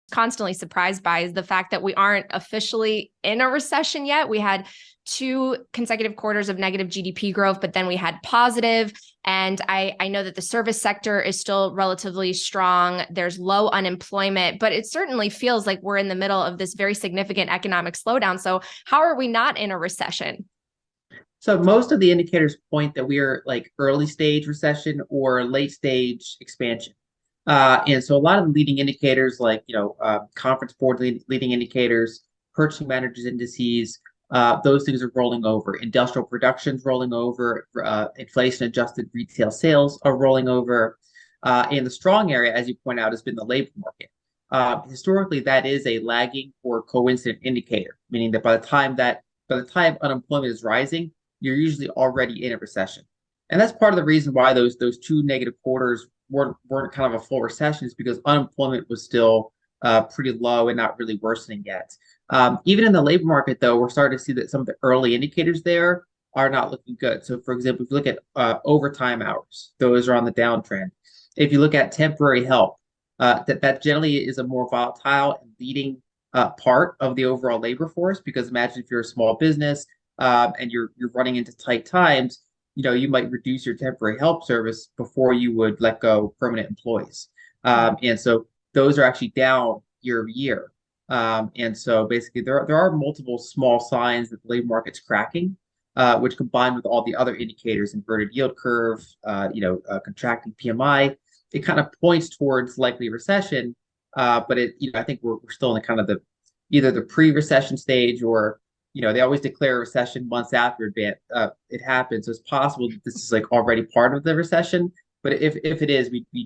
constantly surprised by is the fact that we aren't officially in a recession yet. We had 2 consecutive quarters of negative GDP growth, but then we had positive. And I know that the service sector is still relatively strong. There's low unemployment, but it certainly feels like we're in the middle of this very significant economic slowdown. So how are we not in a recession? So most of the indicators point that we are like early stage recession or late stage expansion. And so a lot of the leading indicators like, conference board leading indicators, purchasing managers indices, those things are rolling over. Industrial production's rolling over. Inflation adjusted retail sales are rolling over. And the strong area, as you point out, has been the labor market. Historically, that is a lagging or coincident indicator, meaning that by the time unemployment is rising, you're usually already in a recession. And that's part of the reason why those 2 negative quarters weren't kind of a full recession is because unemployment was still pretty low and not really worsening yet. Even in the labor market, though, we're starting to see that some of the early indicators there are not looking good. So, for example, if you look at overtime hours, those are on the downtrend. If you look at temporary help, that generally is a more volatile and leading part of the overall labor force. Because imagine if you're a small business and you're running into tight times, you might reduce your temporary help service before you would let go permanent employees. And so those are actually down year over year. And so basically there are multiple small signs that the labor market's cracking, which combined with all the other indicators, inverted yield curve, contracting PMI, it kind of points towards likely recession. But I think we're still in the kind of either the pre-recession stage or they always declare a recession months after it happens. So it's possible that this is like already part of the recession. But if it is, we